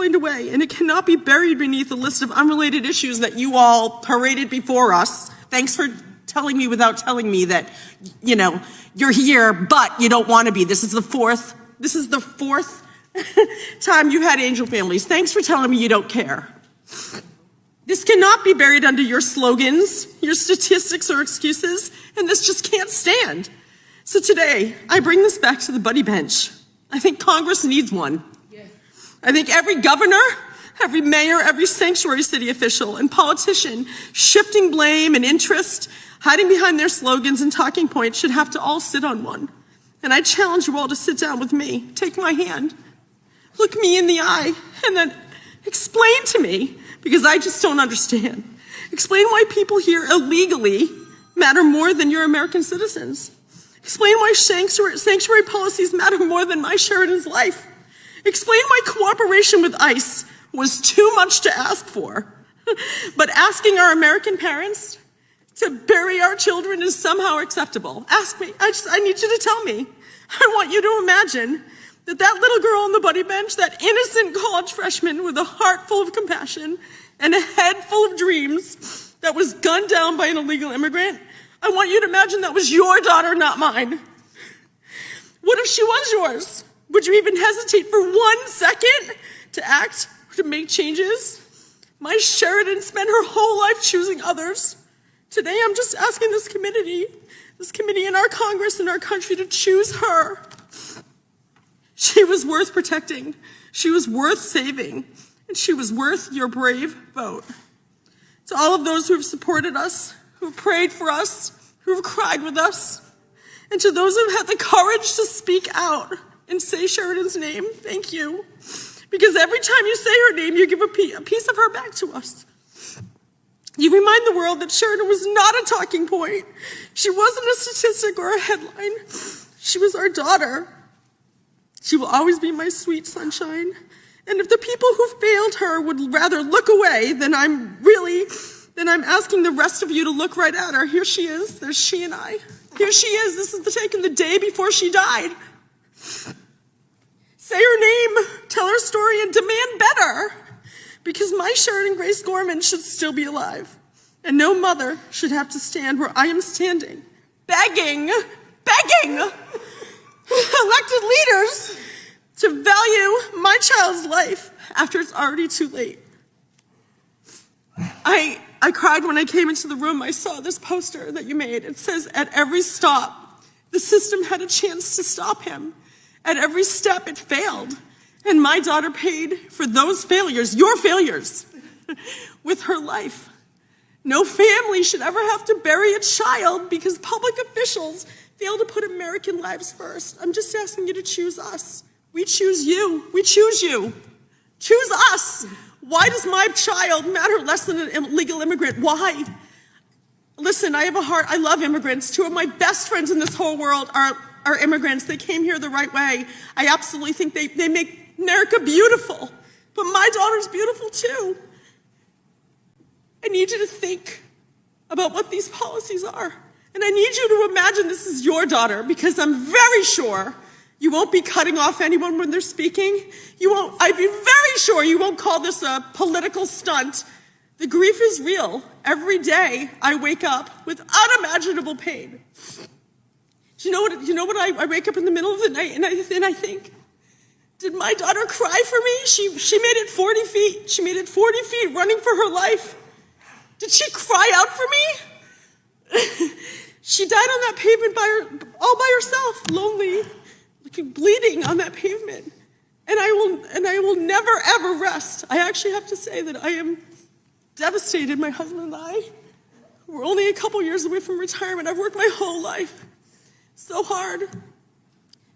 explained away, and it cannot be buried beneath a list of unrelated issues that you all paraded before us. Thanks for telling me without telling me that, you're here, but you don't want to be. This is the fourth time you had angel families. Thanks for telling me you don't care. This cannot be buried under your slogans, your statistics, or excuses, and this just can't stand. So today, I bring this back to the buddy bench. I think Congress needs one. Yes. I think every governor, every mayor, every sanctuary city official and politician shifting blame and interest, hiding behind their slogans and talking points should have to all sit on one. And I challenge you all to sit down with me, take my hand, look me in the eye, and then explain to me, because I just don't understand. Explain why people here illegally matter more than your American citizens. Explain why sanctuary policies matter more than my Sheridan's life. Explain why cooperation with ICE was too much to ask for, but asking our American parents to bury our children is somehow acceptable. Ask me. I need you to tell me. I want you to imagine that little girl on the buddy bench, that innocent college freshman with a heart full of compassion and a head full of dreams that was gunned down by an illegal immigrant, I want you to imagine that was your daughter, not mine. What if she was yours? Would you even hesitate for 1 second to act, to make changes? My Sheridan spent her whole life choosing others. Today, I'm just asking this committee in our Congress, in our country, to choose her. She was worth protecting. She was worth saving. And she was worth your brave vote. To all of those who have supported us, who have prayed for us, who have cried with us, and to those who have had the courage to speak out and say Sheridan's name, thank you. Because every time you say her name, you give a piece of her back to us. You remind the world that Sheridan was not a talking point. She wasn't a statistic or a headline. She was our daughter. She will always be my sweet sunshine. And if the people who failed her would rather look away, then I'm asking the rest of you to look right at her. Here she is. There's she and I. Here she is. This is taken the day before she died. Say her name, tell her story, and demand better. Because my Sheridan Grace Gorman should still be alive. And no mother should have to stand where I am standing, begging elected leaders to value my child's life after it's already too late. I cried when I came into the room. I saw this poster that you made. It says, at every stop, the system had a chance to stop him. At every step, it failed. And my daughter paid for those failures, your failures, with her life. No family should ever have to bury a child because public officials fail to put American lives first. I'm just asking you to choose us. We choose you. We choose you. Choose us. Why does my child matter less than an illegal immigrant? Why? Listen, I have a heart. I love immigrants. Two of my best friends in this whole world are immigrants. They came here the right way. I absolutely think they make America beautiful. But my daughter's beautiful too. I need you to think about what these policies are. And I need you to imagine this is your daughter, because I'm very sure you won't be cutting off anyone when they're speaking. I'd be very sure you won't call this a political stunt. The grief is real. Every day I wake up with unimaginable pain. Do you know what I wake up in the middle of the night and I think, did my daughter cry for me? She made it 40 feet. She made it 40 feet running for her life. Did she cry out for me? She died on that pavement all by herself, lonely, bleeding on that pavement. And I will never, ever rest. I actually have to say that I am devastated. My husband and I, we're only a couple years away from retirement. I've worked my whole life so hard.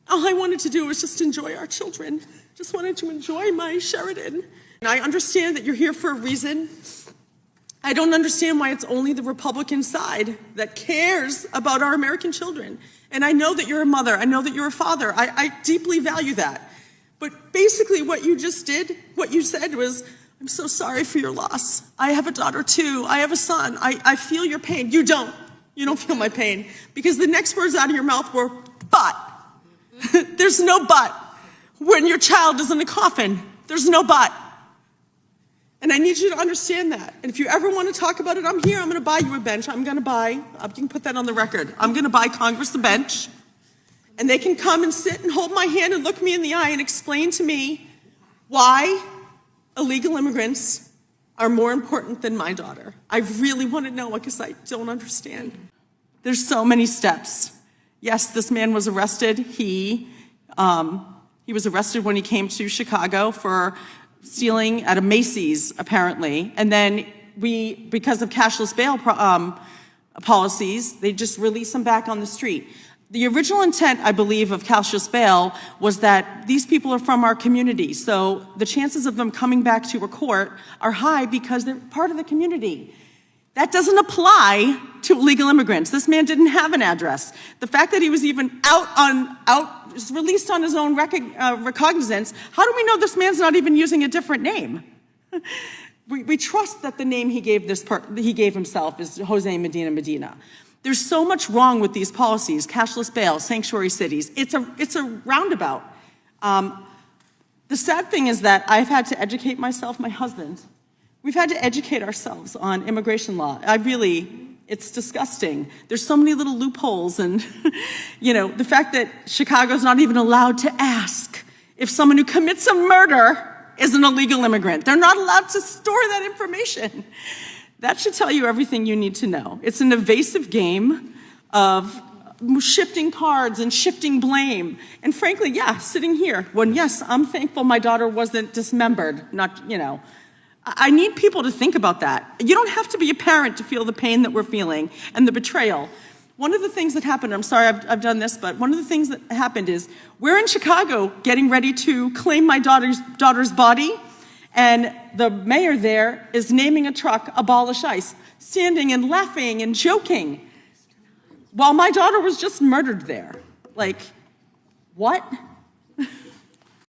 All I wanted to do was just enjoy our children. Just wanted to enjoy my Sheridan. And I understand that you're here for a reason. I don't understand why it's only the Republican side that cares about our American children. And I know that you're a mother. I know that you're a father. I deeply value that. But basically what you just did, what you said was, I'm so sorry for your loss. I have a daughter too. I have a son. I feel your pain. You don't. You don't feel my pain. Because the next words out of your mouth were, but. There's no but. When your child is in a coffin, there's no but. And I need you to understand that. And if you ever want to talk about it, I'm here. I'm going to buy you a bench. You can put that on the record. I'm going to buy Congress a bench. And they can come and sit and hold my hand and look me in the eye and explain to me why illegal immigrants are more important than my daughter. I really want to know because I don't understand. There's so many steps. Yes, this man was arrested. He was arrested when he came to Chicago for stealing at a Macy's, apparently. And then because of cashless bail policies, they just released him back on the street. The original intent, I believe, of cashless bail was that these people are from our community, so the chances of them coming back to a court are high because they're part of the community. That doesn't apply to illegal immigrants. This man didn't have an address. The fact that he was even released on his own recognizance, how do we know this man's not even using a different name? We trust that the name he gave himself is Jose Medina. There's so much wrong with these policies, cashless bail, sanctuary cities. It's a roundabout. The sad thing is that I've had to educate myself, my husband. We've had to educate ourselves on immigration law. It's disgusting. There's so many little loopholes, and the fact that Chicago's not even allowed to ask if someone who commits a murder is an illegal immigrant. They're not allowed to store that information. That should tell you everything you need to know. It's an evasive game of shifting cards and shifting blame. And frankly, sitting here, yes, I'm thankful my daughter wasn't dismembered, I need people to think about that. You don't have to be a parent to feel the pain that we're feeling and the betrayal. One of the things that happened, I'm sorry I've done this, but one of the things that happened is we're in Chicago getting ready to claim my daughter's body, and the mayor there is naming a truck Abolish ICE, standing and laughing and joking, while my daughter was just murdered there. Like, what?